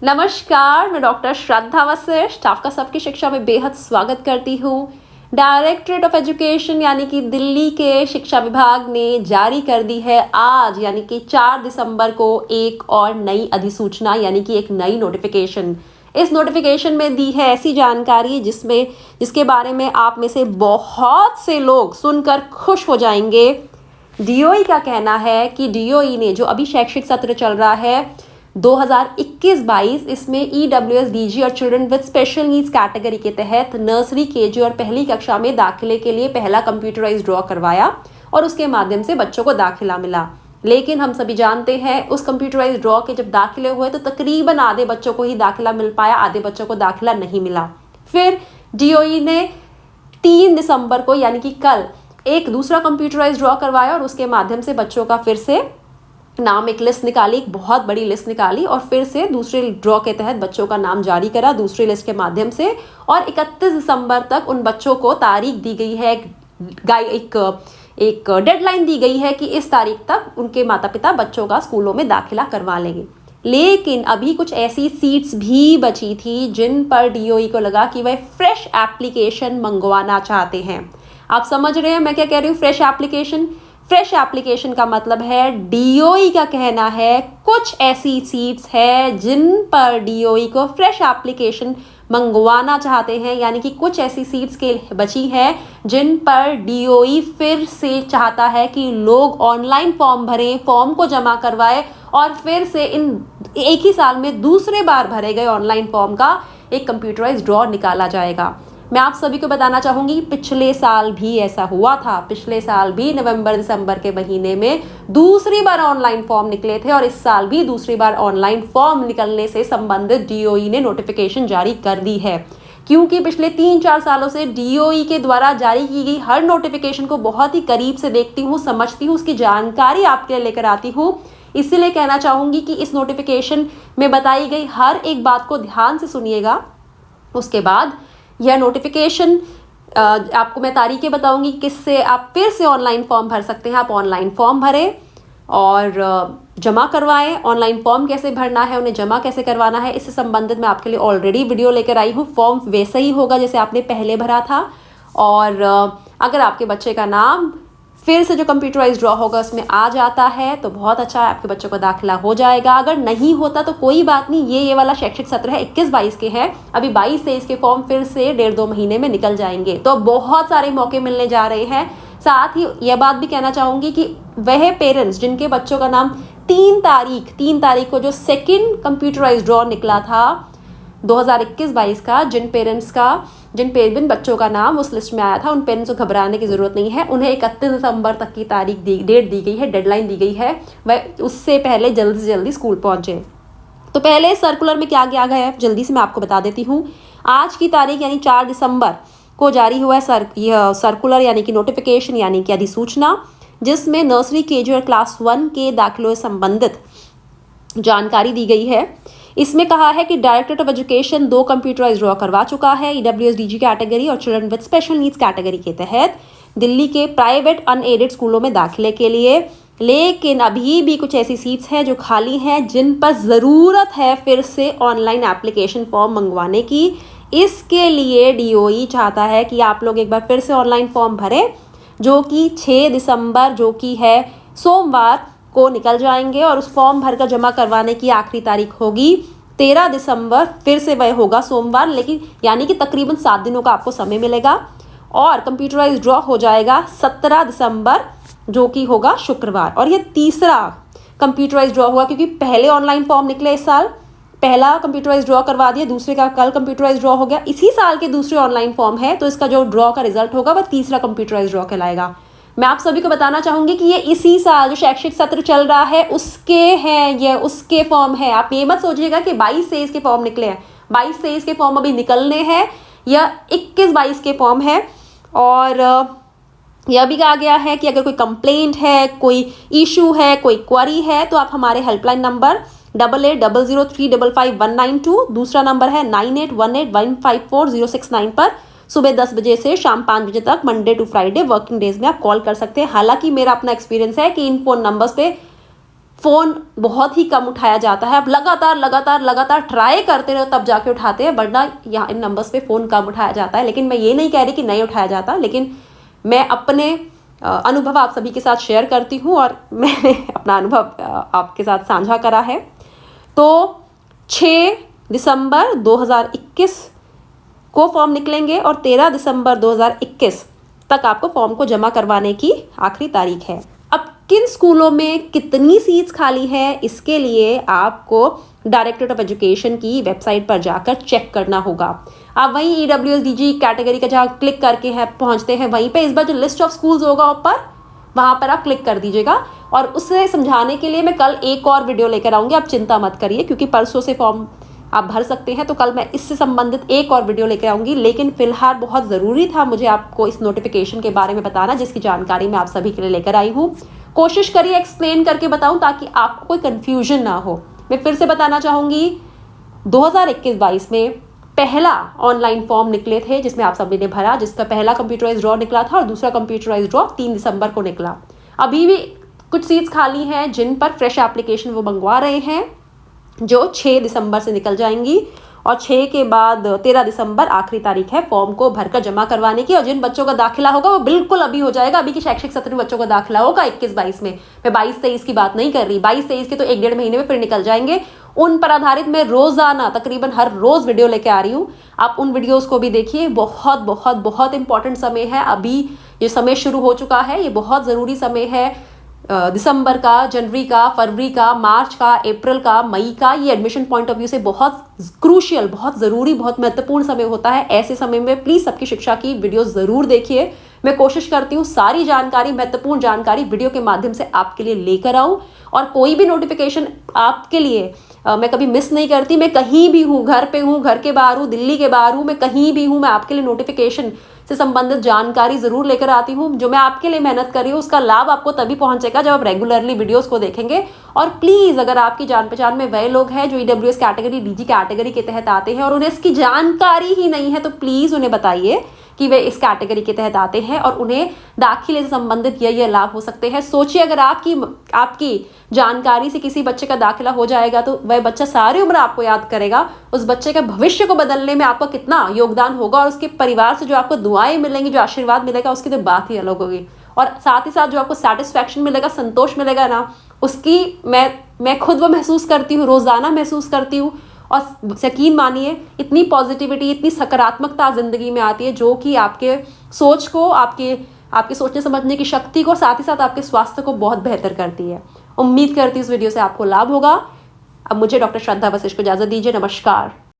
नमस्कार, मैं डॉक्टर श्रद्धा वशिष्ठ आपका सबकी शिक्षा में बेहद स्वागत करती हूँ। डायरेक्टरेट ऑफ एजुकेशन यानी कि दिल्ली के शिक्षा विभाग ने जारी कर दी है आज यानी कि 4 दिसंबर को एक और नई अधिसूचना यानी कि एक नई नोटिफिकेशन। इस नोटिफिकेशन में दी है ऐसी जानकारी जिसके बारे में आप में से बहुत से लोग सुनकर खुश हो जाएंगे। डीओई का कहना है कि डीओई ने जो अभी शैक्षिक सत्र चल रहा है 2021-22 इसमें EWS DG और children with special needs category के तहत नर्सरी केजी और पहली कक्षा में दाखिले के लिए पहला कंप्यूटराइज्ड ड्रॉ करवाया और उसके माध्यम से बच्चों को दाखिला मिला। लेकिन हम सभी जानते हैं उस कंप्यूटराइज्ड ड्रॉ के जब दाखिले हुए तो तकरीबन आधे बच्चों को ही दाखिला मिल पाया, आधे बच्चों को दाखिला नहीं मिला। फिर डीओई ने 3 दिसंबर को यानी कि कल एक दूसरा कंप्यूटराइज्ड ड्रॉ करवाया और उसके माध्यम से बच्चों का फिर से नाम एक लिस्ट निकाली, एक बहुत बड़ी लिस्ट निकाली और फिर से दूसरे ड्रॉ के तहत बच्चों का नाम जारी करा दूसरी लिस्ट के माध्यम से। और 31 दिसंबर तक उन बच्चों को तारीख दी गई है, एक डेडलाइन दी गई है कि इस तारीख तक उनके माता पिता बच्चों का स्कूलों में दाखिला करवा लेंगे। लेकिन अभी कुछ ऐसी सीट्स भी बची थी जिन पर डीओई को लगा कि वह फ्रेश एप्लीकेशन मंगवाना चाहते हैं। आप समझ रहे हैं मैं क्या कह रही हूँ? फ्रेश एप्लीकेशन का मतलब है डीओई का कहना है कुछ ऐसी सीट्स है जिन पर डीओई को फ्रेश एप्लीकेशन मंगवाना चाहते हैं, यानी कि कुछ ऐसी सीट्स के बची हैं जिन पर डीओई फिर से चाहता है कि लोग ऑनलाइन फॉर्म भरें, फॉर्म को जमा करवाएं और फिर से इन एक ही साल में दूसरे बार भरे गए ऑनलाइन फॉर्म का एक कंप्यूटराइज्ड ड्रॉ निकाला जाएगा। मैं आप सभी को बताना चाहूँगी पिछले साल भी ऐसा हुआ था। पिछले साल भी नवंबर दिसंबर के महीने में दूसरी बार ऑनलाइन फॉर्म निकले थे और इस साल भी दूसरी बार ऑनलाइन फॉर्म निकलने से संबंधित डीओई ने नोटिफिकेशन जारी कर दी है। क्योंकि पिछले 3-4 सालों से डीओई के द्वारा जारी की गई हर नोटिफिकेशन को बहुत ही करीब से देखती हूँ, समझती हूँ, उसकी जानकारी आपके लिए लेकर आती हूँ। इसीलिए कहना चाहूँगी कि इस नोटिफिकेशन में बताई गई हर एक बात को ध्यान से सुनिएगा। उसके बाद यह नोटिफिकेशन आपको मैं तारीखें बताऊंगी किससे आप फिर से ऑनलाइन फॉर्म भर सकते हैं। आप ऑनलाइन फॉर्म भरें और जमा करवाएं। ऑनलाइन फॉर्म कैसे भरना है, उन्हें जमा कैसे करवाना है, इससे संबंधित मैं आपके लिए ऑलरेडी वीडियो लेकर आई हूँ। फॉर्म वैसे ही होगा जैसे आपने पहले भरा था। और अगर आपके बच्चे का नाम फिर से जो कंप्यूटराइज्ड ड्रॉ होगा उसमें आ जाता है तो बहुत अच्छा है, आपके बच्चों का दाखिला हो जाएगा। अगर नहीं होता तो कोई बात नहीं, ये वाला शैक्षिक सत्र है 21-22 के हैं, अभी 22-23 के फॉर्म फिर से 1.5-2 महीने में निकल जाएंगे। तो बहुत सारे मौके मिलने जा रहे हैं। साथ ही यह बात भी कहना चाहूँगी कि वह पेरेंट्स जिनके बच्चों का नाम 3 तारीख को जो सेकेंड कंप्यूटराइज्ड ड्रॉ निकला था 2021-22 का, जिन बच्चों का नाम उस लिस्ट में आया था उन पेरेंट्स को घबराने की ज़रूरत नहीं है। उन्हें 31 दिसंबर तक की डेट दी गई है, डेडलाइन दी गई है, वह उससे पहले जल्द से जल्दी स्कूल पहुँचे। तो पहले सर्कुलर में क्या क्या गया है जल्दी से मैं आपको बता देती हूँ। आज की तारीख यानी 4 दिसंबर को जारी हुआ है यह सर्कुलर यानी कि नोटिफिकेशन यानी कि अधिसूचना, जिसमें नर्सरी केजी और क्लास 1 के दाखिलों से संबंधित जानकारी दी गई है। इसमें कहा है कि directorate of education 2 computerised draw करवा चुका है EWS DG कैटेगरी और children with special needs category के तहत दिल्ली के प्राइवेट अनएडेड स्कूलों में दाखिले के लिए। लेकिन अभी भी कुछ ऐसी सीट्स हैं जो खाली हैं जिन पर ज़रूरत है फिर से ऑनलाइन एप्लीकेशन फॉर्म मंगवाने की। इसके लिए डीओई चाहता है कि आप लोग एक बार फिर से ऑनलाइन फॉर्म भरें, जो कि 6 दिसंबर जो कि है सोमवार को निकल जाएंगे और उस फॉर्म भरकर जमा करवाने की आखिरी तारीख होगी 13 दिसंबर, फिर से वह होगा सोमवार, लेकिन यानी कि तकरीबन 7 दिनों का आपको समय मिलेगा। और कंप्यूटराइज्ड ड्रॉ हो जाएगा 17 दिसंबर जो कि होगा शुक्रवार। और यह तीसरा कंप्यूटराइज्ड ड्रॉ हुआ क्योंकि पहले ऑनलाइन फॉर्म निकले इस साल, पहला कंप्यूटराइज्ड ड्रॉ करवा दिया, दूसरे का कल कंप्यूटराइज्ड ड्रॉ हो गया, इसी साल के दूसरे ऑनलाइन फॉर्म है तो इसका जो ड्रॉ का रिजल्ट होगा वह तीसरा कंप्यूटराइज्ड ड्रॉ कहलाएगा। मैं आप सभी को बताना चाहूँगी कि ये इसी साल जो शैक्षिक सत्र चल रहा है उसके हैं, ये उसके फॉर्म है। आप ये मत सोचिएगा कि 22-23 के फॉर्म निकले हैं, 22-23 के फॉर्म अभी निकलने हैं, या 21-22 के फॉर्म है। और यह भी कहा गया है कि अगर कोई कंप्लेंट है, कोई इशू है, कोई क्वेरी है तो आप हमारे हेल्पलाइन नंबर 8800355192, दूसरा नंबर है 9818154069 पर सुबह 10 बजे से शाम 5 बजे तक Monday to Friday working days में आप कॉल कर सकते हैं। हालांकि मेरा अपना एक्सपीरियंस है कि इन फ़ोन नंबर्स पे फ़ोन बहुत ही कम उठाया जाता है। अब लगातार ट्राई करते रहो तब जाके उठाते हैं, वरना यहाँ इन नंबर्स पे फ़ोन कम उठाया जाता है। लेकिन मैं ये नहीं कह रही कि नहीं उठाया जाता, लेकिन मैं अपने अनुभव आप सभी के साथ शेयर करती हूँ और मैंने अपना अनुभव आपके साथ साझा करा है। तो 6 दिसंबर 2021 को फॉर्म निकलेंगे और 13 दिसंबर 2021 तक आपको फॉर्म को जमा करवाने की आखिरी तारीख है। अब किन स्कूलों में कितनी सीट्स खाली है, इसके लिए आपको डायरेक्टरेट ऑफ एजुकेशन की वेबसाइट पर जाकर चेक करना होगा। आप वहीं EWSDG कैटेगरी का जहाँ क्लिक करके है पहुँचते हैं, वहीं पे इस बार जो लिस्ट ऑफ स्कूल्स होगा ऊपर, वहाँ पर आप क्लिक कर दीजिएगा। और उसे समझाने के लिए मैं कल एक और वीडियो लेकर आऊँगी, आप चिंता मत करिए, क्योंकि परसों से फॉर्म आप भर सकते हैं, तो कल मैं इससे संबंधित एक और वीडियो लेकर आऊँगी। लेकिन फिलहाल बहुत ज़रूरी था मुझे आपको इस नोटिफिकेशन के बारे में बताना, जिसकी जानकारी मैं आप सभी के लिए लेकर आई हूँ। कोशिश करिए एक्सप्लेन करके बताऊँ ताकि आपको कोई कन्फ्यूजन ना हो। मैं फिर से बताना चाहूँगी, 2021-22 में पहला ऑनलाइन फॉर्म निकले थे जिसमें आप सभी ने भरा, जिसका पहला कंप्यूटराइज ड्रॉ निकला था और दूसरा कंप्यूटराइज ड्रॉ 3 दिसंबर को निकला। अभी भी कुछ सीट्स खाली हैं जिन पर फ्रेश एप्लीकेशन वो मंगवा रहे हैं, जो 6 दिसंबर से निकल जाएंगी और 6 के बाद 13 दिसंबर आखिरी तारीख है फॉर्म को भरकर जमा करवाने की। और जिन बच्चों का दाखिला होगा वो बिल्कुल अभी हो जाएगा। अभी की शैक्षिक सत्र में बच्चों का दाखिला होगा 21-22 में, मैं 22-23 की बात नहीं कर रही। 22-23 के तो 1-1.5 महीने में फिर निकल जाएंगे। उन पर आधारित मैं रोजाना तकरीबन हर रोज वीडियो लेके आ रही हूँ, आप उन वीडियोस को भी देखिए। बहुत बहुत बहुत इंपॉर्टेंट समय है, अभी ये समय शुरू हो चुका है, ये बहुत ज़रूरी समय है। दिसंबर का, जनवरी का, फरवरी का, मार्च का, अप्रैल का, मई का, ये एडमिशन पॉइंट ऑफ व्यू से बहुत क्रूशियल, बहुत ज़रूरी, बहुत महत्वपूर्ण समय होता है। ऐसे समय में प्लीज़ सबकी शिक्षा की वीडियो ज़रूर देखिए। मैं कोशिश करती हूँ सारी जानकारी, महत्वपूर्ण जानकारी वीडियो के माध्यम से आपके लिए लेकर आऊँ, और कोई भी नोटिफिकेशन आपके लिए मैं कभी मिस नहीं करती। मैं कहीं भी हूँ, घर पे हूँ, घर के बाहर हूँ, दिल्ली के बाहर हूँ, मैं कहीं भी हूँ, मैं आपके लिए नोटिफिकेशन से संबंधित जानकारी ज़रूर लेकर आती हूँ। जो मैं आपके लिए मेहनत कर रही हूँ उसका लाभ आपको तभी पहुँचेगा जब आप रेगुलरली वीडियोस को देखेंगे। और प्लीज़, अगर आपकी जान पहचान में वह लोग हैं जो EWS कैटेगरी, DG कैटेगरी के तहत आते हैं और उन्हें इसकी जानकारी ही नहीं है, तो प्लीज़ उन्हें बताइए कि वे इस कैटेगरी के तहत आते हैं और उन्हें दाखिले से संबंधित ये लाभ हो सकते हैं। सोचिए, अगर आपकी जानकारी से किसी बच्चे का दाखिला हो जाएगा तो वह बच्चा सारी उम्र आपको याद करेगा। उस बच्चे के भविष्य को बदलने में आपका कितना योगदान होगा, और उसके परिवार से जो आपको दुआएं मिलेंगी, जो आशीर्वाद मिलेगा, उसकी तो बात ही अलग होगी। और साथ ही साथ जो आपको सेटिस्फैक्शन मिलेगा, संतोष मिलेगा ना, उसकी मैं खुद वो महसूस करती हूँ, रोज़ाना महसूस करती हूँ। और यकीन मानिए, इतनी पॉजिटिविटी, इतनी सकारात्मकता ज़िंदगी में आती है जो कि आपके सोच को, आपके सोचने समझने की शक्ति को, साथ ही साथ आपके स्वास्थ्य को बहुत बेहतर करती है। उम्मीद करती हूँ इस वीडियो से आपको लाभ होगा। अब मुझे डॉक्टर श्रद्धा वशिष्ठ को इजाज़त दीजिए। नमस्कार।